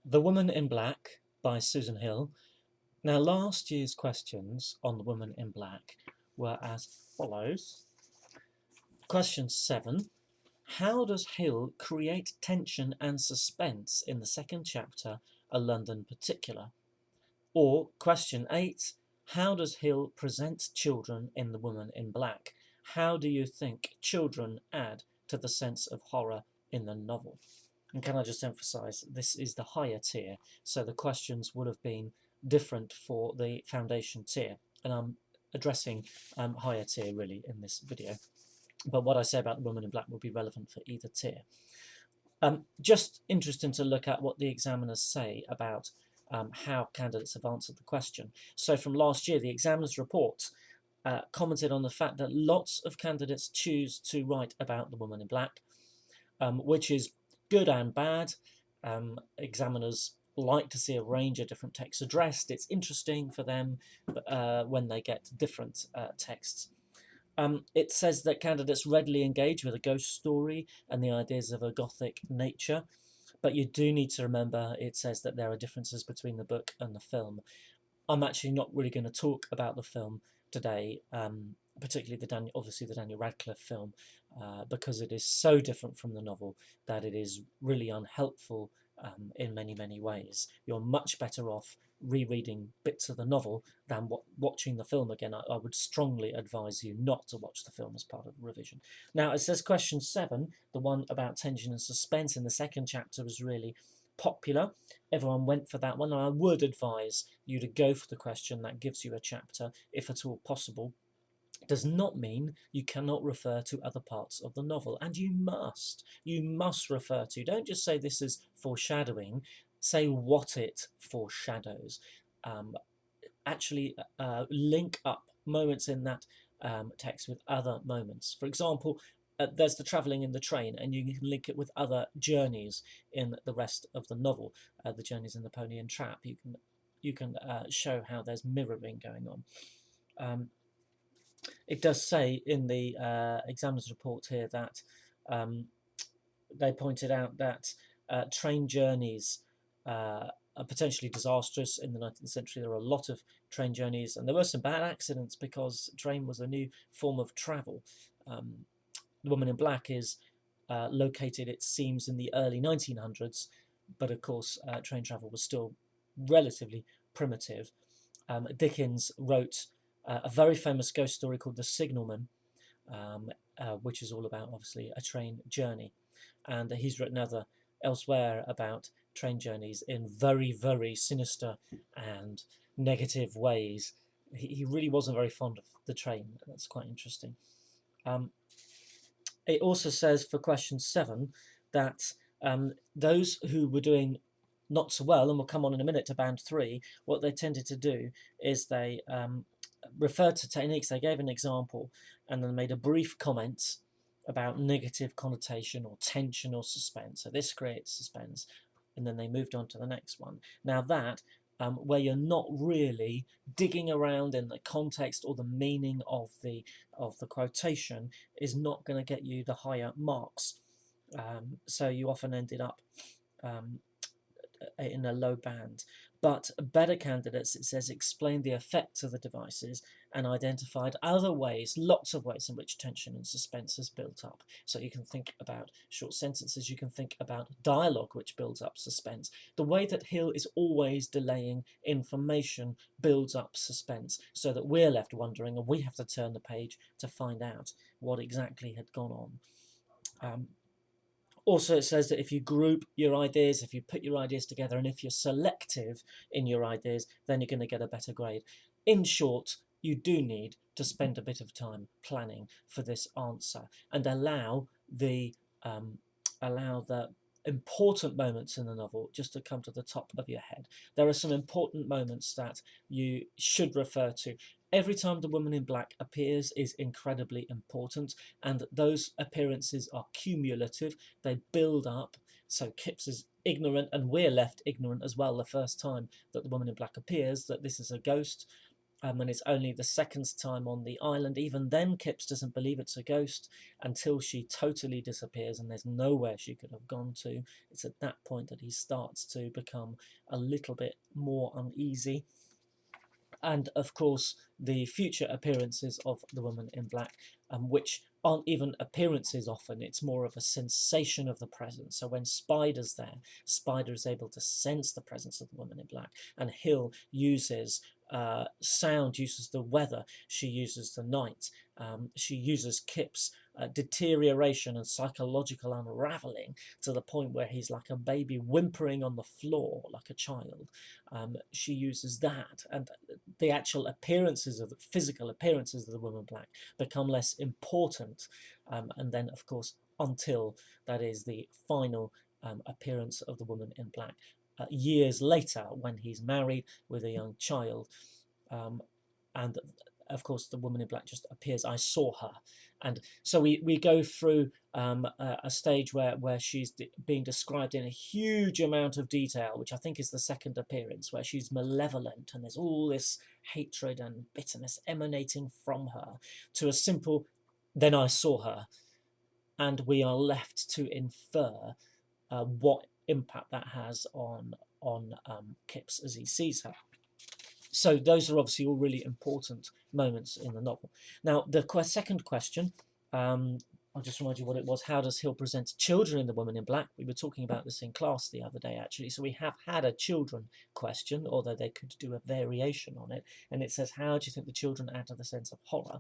The Woman in Black by Susan Hill. Now, last year's questions on The Woman in Black were as follows. Question 7. How does Hill create tension and suspense in the second chapter, A London Particular? Or question 8. How does Hill present children in The Woman in Black? How do you think children add to the sense of horror in the novel? And can I just emphasise, this is the higher tier, so the questions would have been different for the foundation tier. And I'm addressing higher tier really in this video. But what I say about The Woman in Black will be relevant for either tier. Just interesting to look at what the examiners say about how candidates have answered the question. So from last year, the examiner's report commented on the fact that lots of candidates choose to write about The Woman in Black, which is good and bad. Examiners like to see a range of different texts addressed. It's interesting for them when they get different texts. It says that candidates readily engage with a ghost story and the ideas of a gothic nature, but you do need to remember it says that there are differences between the book and the film. I'm actually not really going to talk about the film today, particularly obviously the Daniel Radcliffe film, because it is so different from the novel that it is really unhelpful in many, many ways. You're much better off rereading bits of the novel than watching the film again. I would strongly advise you not to watch the film as part of revision. Now, it says question 7, the one about tension and suspense in the second chapter, was really popular. Everyone went for that one, and I would advise you to go for the question that gives you a chapter, if at all possible. It does not mean you cannot refer to other parts of the novel, and you must refer to. Don't just say this is foreshadowing, say what it foreshadows. Actually link up moments in that text with other moments. For example, there's the travelling in the train, and you can link it with other journeys in the rest of the novel. The journeys in the Pony and Trap. You can show how there's mirroring going on. It does say in the examiner's report here that they pointed out that train journeys are potentially disastrous. In the 19th century, there were a lot of train journeys, and there were some bad accidents because train was a new form of travel. The Woman in Black is located, it seems, in the early 1900s, but of course train travel was still relatively primitive. Dickens wrote a very famous ghost story called The Signalman, which is all about, obviously, a train journey. And he's written elsewhere about train journeys in very, very sinister and negative ways. He really wasn't very fond of the train. That's quite interesting. It also says for question 7 that those who were doing not so well, and we'll come on in a minute to band 3, what they tended to do is they referred to techniques. They gave an example and then made a brief comment about negative connotation or tension or suspense. So this creates suspense, and then they moved on to the next one. Now that, where you're not really digging around in the context or the meaning of the quotation, is not going to get you the higher marks. So you often ended up in a low band. But better candidates, it says, explained the effects of the devices and identified other ways, lots of ways in which tension and suspense is built up. So you can think about short sentences, you can think about dialogue which builds up suspense. The way that Hill is always delaying information builds up suspense so that we're left wondering and we have to turn the page to find out what exactly had gone on. Also, it says that if you group your ideas, if you put your ideas together, and if you're selective in your ideas, then you're going to get a better grade. In short, you do need to spend a bit of time planning for this answer and allow the important moments in the novel just to come to the top of your head. There are some important moments that you should refer to. Every time the Woman in Black appears is incredibly important, and those appearances are cumulative. They build up. So Kipps is ignorant, and we're left ignorant as well the first time that the Woman in Black appears, that this is a ghost. and it's only the second time on the island. Even then, Kipps doesn't believe it's a ghost until she totally disappears and there's nowhere she could have gone to. It's at that point that he starts to become a little bit more uneasy. And of course, the future appearances of the woman in black, which aren't even appearances often, it's more of a sensation of the presence. So when Spider's there, Spider is able to sense the presence of the woman in black, and Hill uses sound, uses the weather, she uses the night, she uses Kip's deterioration and psychological unraveling to the point where he's like a baby whimpering on the floor like a child. She uses that, and the actual appearances of the physical appearances of the woman in black become less important, and then of course until that is the final appearance of the woman in black years later when he's married with a young child, and of course the woman in black just appears. I saw her. And so we go through a stage where she's being described in a huge amount of detail, which I think is the second appearance, where she's malevolent and there's all this hatred and bitterness emanating from her, to a simple, then I saw her. And we are left to infer what impact that has on Kipps as he sees her. So those are obviously all really important moments in the novel. Now, the second question, I'll just remind you what it was. How does Hill present children in The Woman in Black? We were talking about this in class the other day, actually. So we have had a children question, although they could do a variation on it. And it says, how do you think the children add to the sense of horror?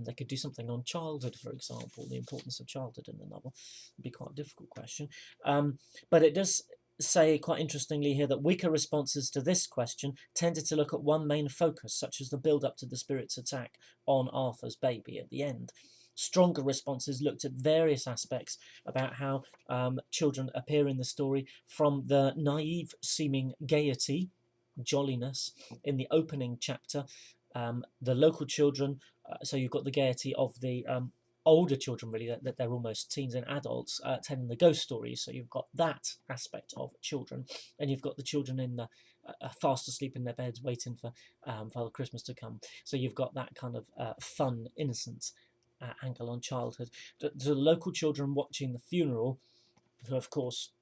They could do something on childhood, for example, the importance of childhood in the novel. It'd be quite a difficult question. But it does say quite interestingly here that weaker responses to this question tended to look at one main focus, such as the build-up to the spirit's attack on Arthur's baby at the end. Stronger responses looked at various aspects about how children appear in the story, from the naive seeming gaiety, jolliness in the opening chapter, the local children, so you've got the gaiety of the older children, really, that they're almost teens and adults telling the ghost stories. So you've got that aspect of children, and you've got the children in the fast asleep in their beds, waiting for Father Christmas to come. So you've got that kind of fun, innocent angle on childhood. The local children watching the funeral, who of course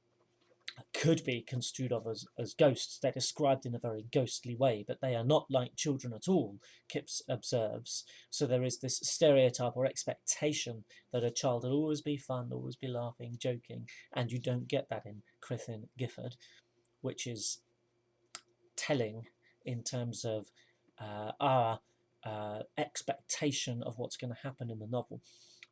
could be construed of as ghosts. They're described in a very ghostly way, but they are not like children at all, Kipps observes. So there is this stereotype or expectation that a child will always be fun, always be laughing, joking, and you don't get that in Crythin Gifford, which is telling in terms of our expectation of what's going to happen in the novel.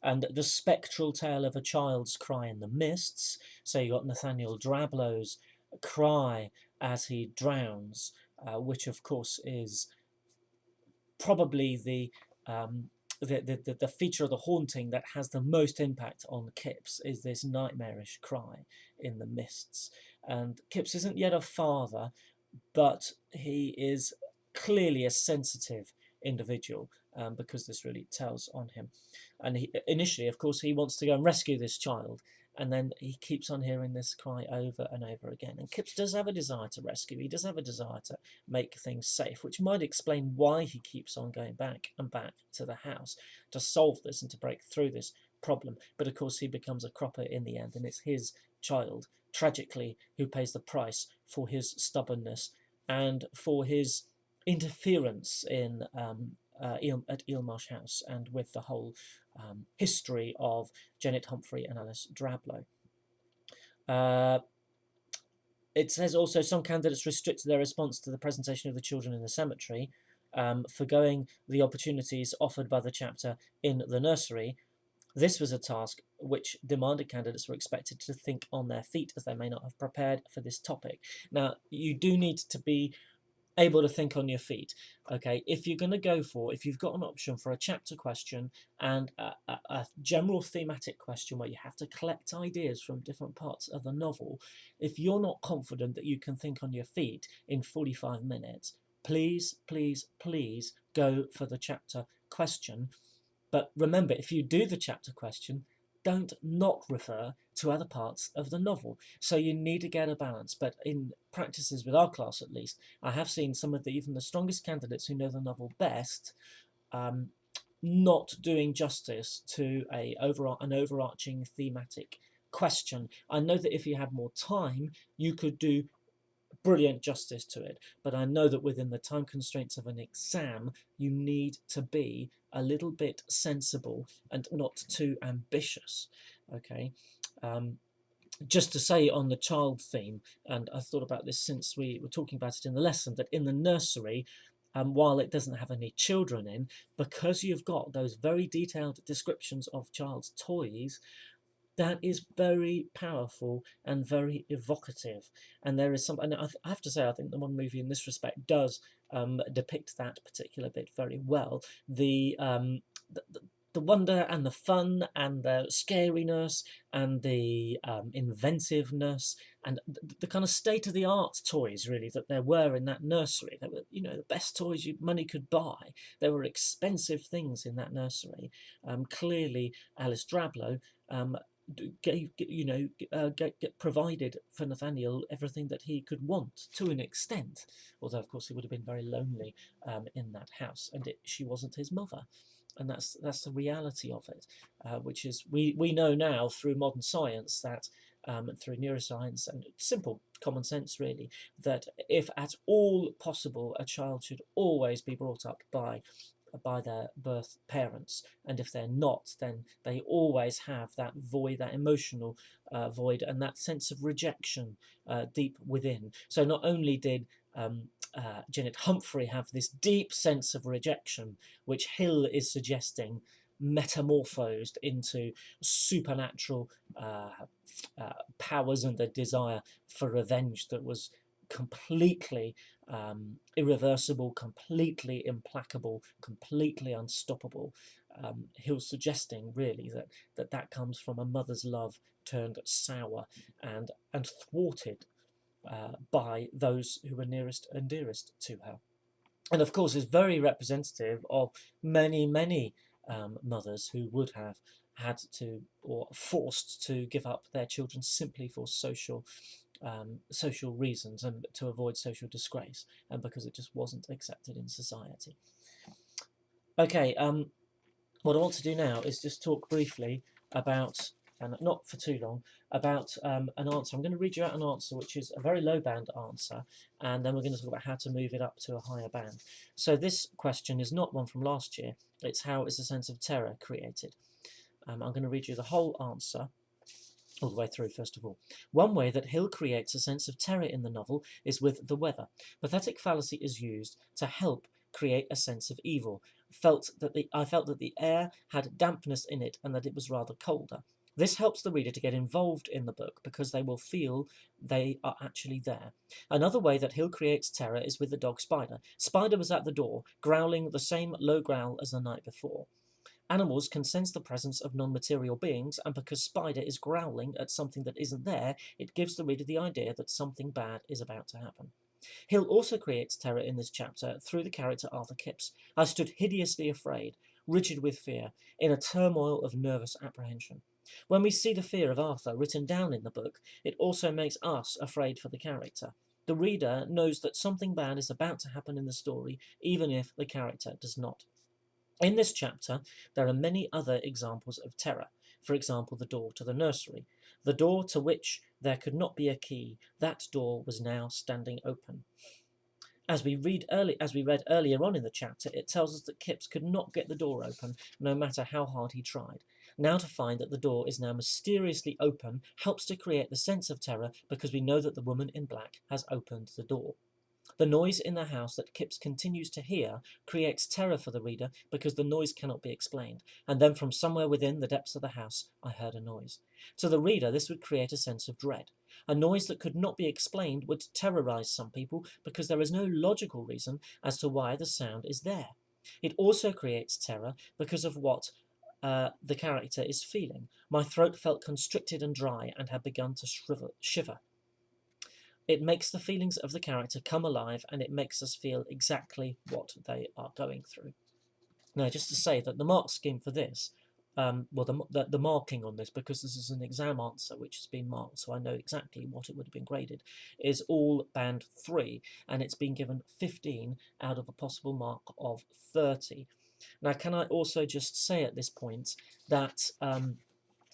And the spectral tale of a child's cry in the mists. So you got Nathaniel Drablow's cry as he drowns, which of course is probably the feature of the haunting that has the most impact on Kipps, is this nightmarish cry in the mists. And Kipps isn't yet a father, but he is clearly a sensitive individual, because this really tells on him. And he, initially, of course, he wants to go and rescue this child, and then he keeps on hearing this cry over and over again. And Kipps does have a desire to rescue. He does have a desire to make things safe, which might explain why he keeps on going back and back to the house to solve this and to break through this problem. But of course, he becomes a cropper in the end, and it's his child, tragically, who pays the price for his stubbornness and for his interference in at Eelmarsh House, and with the whole history of Janet Humphrey and Alice Drablow. It says also some candidates restricted their response to the presentation of the children in the cemetery, forgoing the opportunities offered by the chapter in the nursery. This was a task which demanded candidates were expected to think on their feet, as they may not have prepared for this topic. Now, you do need to be able to think on your feet. Okay, if you're going to go for, if you've got an option for a chapter question and a general thematic question where you have to collect ideas from different parts of the novel, if you're not confident that you can think on your feet in 45 minutes, please, please, please go for the chapter question. But remember, if you do the chapter question, don't not refer to other parts of the novel. So you need to get a balance. But in practices with our class, at least, I have seen some of even the strongest candidates who know the novel best um, not doing justice to an overarching thematic question. I know that if you had more time, you could do brilliant justice to it, but I know that within the time constraints of an exam, you need to be a little bit sensible and not too ambitious. Okay. Just to say on the child theme, and I thought about this since we were talking about it in the lesson, that in the nursery, while it doesn't have any children in, because you've got those very detailed descriptions of child's toys, that is very powerful and very evocative. And there is some, and I have to say, I think the one movie in this respect does depict that particular bit very well. The wonder and the fun and the scariness and the inventiveness and the kind of state-of-the-art toys, really, that there were in that nursery. They were, the best toys money could buy. There were expensive things in that nursery. Clearly, Alice Drablow provided for Nathaniel everything that he could want to an extent, although of course he would have been very lonely in that house, and she wasn't his mother, and that's the reality of it, which is we know now through modern science that through neuroscience and simple common sense really, that if at all possible a child should always be brought up by their birth parents, and if they're not, then they always have that void, that emotional void, and that sense of rejection deep within. So not only did Janet Humphrey have this deep sense of rejection, which Hill is suggesting metamorphosed into supernatural powers and the desire for revenge that was completely irreversible, completely implacable, completely unstoppable. Hill's suggesting really that comes from a mother's love turned sour and thwarted by those who were nearest and dearest to her. And of course is very representative of many mothers who would have had to or forced to give up their children simply for social reasons and to avoid social disgrace, and because it just wasn't accepted in society. Okay, what I want to do now is just talk briefly about, and not for too long, about an answer. I'm going to read you out an answer which is a very low band answer, and then we're going to talk about how to move it up to a higher band. So this question is not one from last year, it's how is a sense of terror created. I'm going to read you the whole answer all the way through, first of all. One way that Hill creates a sense of terror in the novel is with the weather. Pathetic fallacy is used to help create a sense of evil. I felt that the air had dampness in it and that it was rather colder. This helps the reader to get involved in the book because they will feel they are actually there. Another way that Hill creates terror is with the dog Spider. Spider was at the door, growling the same low growl as the night before. Animals can sense the presence of non-material beings, and because Spider is growling at something that isn't there, it gives the reader the idea that something bad is about to happen. Hill also creates terror in this chapter through the character Arthur Kipps. I stood hideously afraid, rigid with fear, in a turmoil of nervous apprehension. When we see the fear of Arthur written down in the book, it also makes us afraid for the character. The reader knows that something bad is about to happen in the story, even if the character does not. In this chapter, there are many other examples of terror. For example, the door to the nursery. The door to which there could not be a key, that door was now standing open. As we read earlier on in the chapter, it tells us that Kipps could not get the door open, no matter how hard he tried. Now to find that the door is now mysteriously open helps to create the sense of terror because we know that the woman in black has opened the door. The noise in the house that Kipps continues to hear creates terror for the reader because the noise cannot be explained. And then from somewhere within the depths of the house, I heard a noise. To the reader, this would create a sense of dread. A noise that could not be explained would terrorize some people because there is no logical reason as to why the sound is there. It also creates terror because of what the character is feeling. My throat felt constricted and dry and had begun to shiver. It makes the feelings of the character come alive, and it makes us feel exactly what they are going through. Now, just to say that the mark scheme for this the marking on this, because this is an exam answer which has been marked, so I know exactly what it would have been graded, is all band 3, and it's been given 15 out of a possible mark of 30. Now, can I also just say at this point that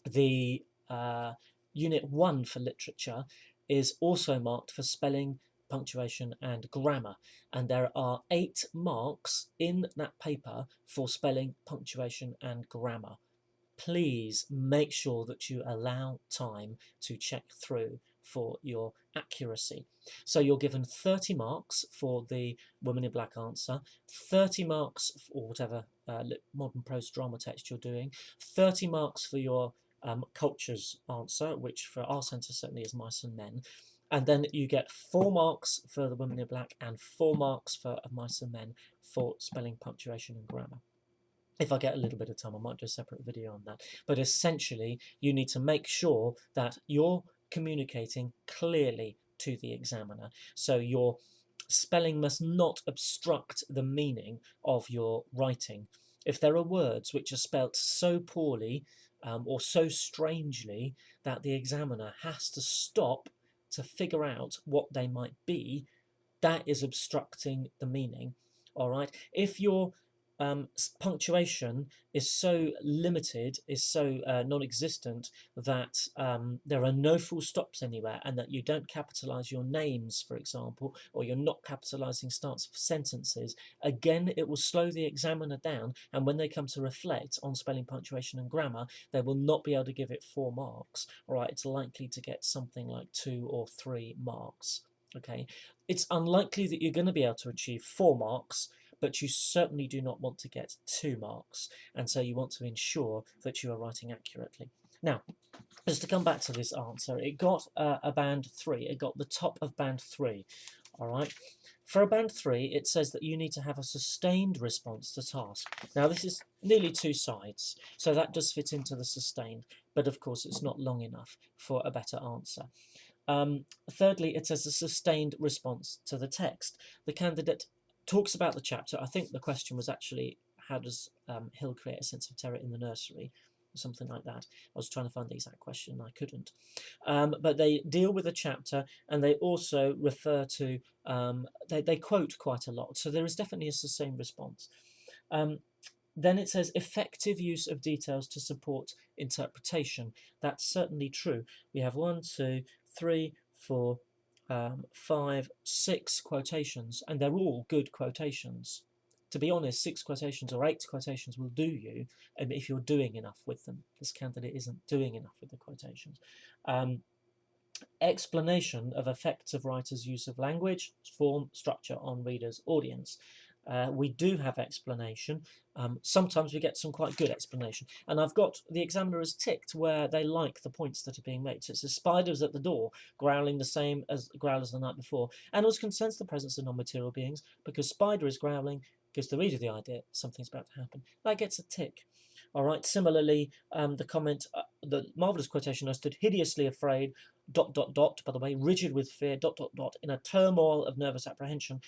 the Unit 1 for literature is also marked for spelling, punctuation and grammar, and there are 8 marks in that paper for spelling, punctuation and grammar. Please make sure that you allow time to check through for your accuracy. So you're given 30 marks for the Woman in Black answer, 30 marks for whatever modern prose drama text you're doing, 30 marks for your cultures answer, which for our centre certainly is Mice and Men, and then you get 4 marks for the Woman in Black and 4 marks for Mice and Men for spelling, punctuation and grammar. If I get a little bit of time, I might do a separate video on that. But essentially, you need to make sure that you're communicating clearly to the examiner. So your spelling must not obstruct the meaning of your writing. If there are words which are spelt so poorly or so strangely that the examiner has to stop to figure out what they might be, that is obstructing the meaning. All right. If your punctuation is so limited, is so non-existent that there are no full stops anywhere, and that you don't capitalize your names, for example, or you're not capitalizing starts of sentences, again, it will slow the examiner down, and when they come to reflect on spelling, punctuation and grammar, they will not be able to give it 4 marks. All right, it's likely to get something like 2 or 3 marks. Okay, it's unlikely that you're going to be able to achieve 4 marks, but you certainly do not want to get 2 marks, and so you want to ensure that you are writing accurately. Now, just to come back to this answer, it got a band 3, it got the top of band 3, all right? For a band 3, it says that you need to have a sustained response to task. Now, this is nearly 2 sides, so that does fit into the sustained, but of course it's not long enough for a better answer. Thirdly, it says a sustained response to the text. The candidate talks about the chapter. I think the question was actually, how does Hill create a sense of terror in the nursery? Or something like that. I was trying to find the exact question and I couldn't. But they deal with the chapter, and they also refer to, they quote quite a lot. So there is definitely a sustained response. Then it says effective use of details to support interpretation. That's certainly true. We have 1, 2, 3, 4, 5, 6 quotations, and they're all good quotations. To be honest, 6 quotations or 8 quotations will do you if you're doing enough with them. This candidate isn't doing enough with the quotations. Explanation of effects of writers' use of language, form, structure on readers' audience. We do have explanation. Sometimes we get some quite good explanation. And I've got the examiners ticked where they like the points that are being made. So it says spiders at the door, growling the same as growlers the night before, and was can sense the presence of non-material beings because spider is growling, gives the reader the idea something's about to happen. That gets a tick. All right. Similarly, the comment, the marvellous quotation, I stood hideously afraid, ... by the way, rigid with fear, ... in a turmoil of nervous apprehension.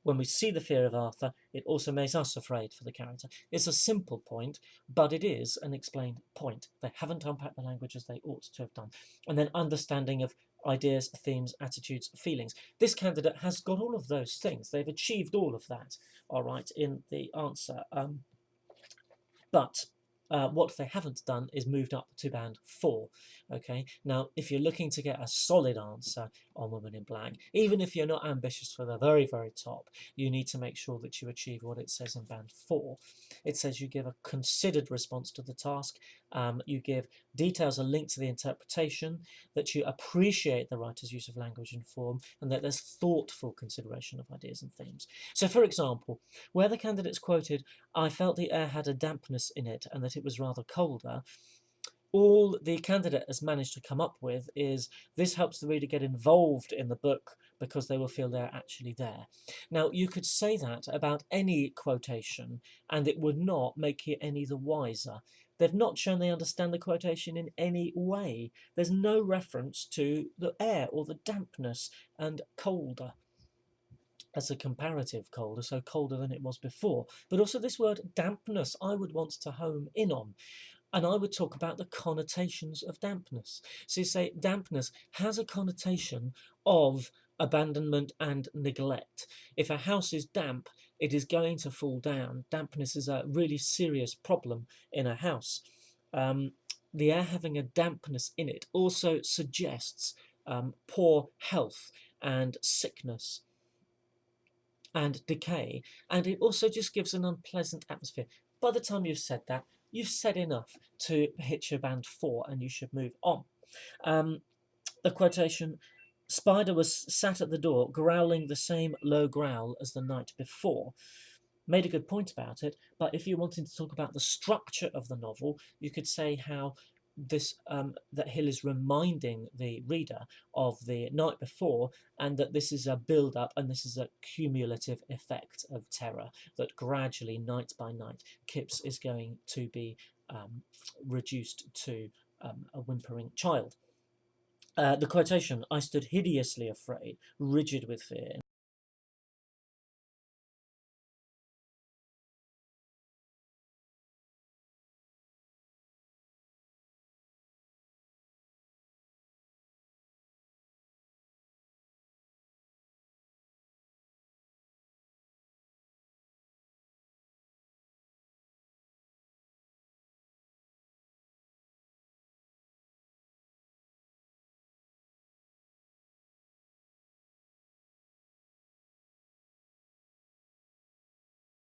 When we see the fear of Arthur, it also makes us afraid for the character. It's a simple point, but it is an explained point. They haven't unpacked the language as they ought to have done. And then understanding of ideas, themes, attitudes, feelings. This candidate has got all of those things. They've achieved all of that, all right, in the answer. But what they haven't done is moved up to band 4. Okay, now if you're looking to get a solid answer on Woman in Black, even if you're not ambitious for the very, very top, you need to make sure that you achieve what it says in band 4. It says you give a considered response to the task, you give details are linked to the interpretation, that you appreciate the writer's use of language and form, and that there's thoughtful consideration of ideas and themes. So for example, where the candidate's quoted, I felt the air had a dampness in it and that it was rather colder, all the candidate has managed to come up with is this helps the reader get involved in the book because they will feel they're actually there. Now, you could say that about any quotation and it would not make you any the wiser. They've not shown they understand the quotation in any way. There's no reference to the air or the dampness and colder as a comparative colder, so colder than it was before. But also this word dampness, I would want to home in on. And I would talk about the connotations of dampness. So you say dampness has a connotation of abandonment and neglect. If a house is damp, it is going to fall down. Dampness is a really serious problem in a house. The air having a dampness in it also suggests poor health and sickness and decay, and it also just gives an unpleasant atmosphere. By the time you've said that, you've said enough to hit your band 4 and you should move on. The quotation, Spider was sat at the door growling the same low growl as the night before, made a good point about it, but if you wanted to talk about the structure of the novel, you could say how this that Hill is reminding the reader of the night before, and that this is a build-up and this is a cumulative effect of terror, that gradually, night by night, Kipps is going to be reduced to a whimpering child. The quotation, I stood hideously afraid, rigid with fear,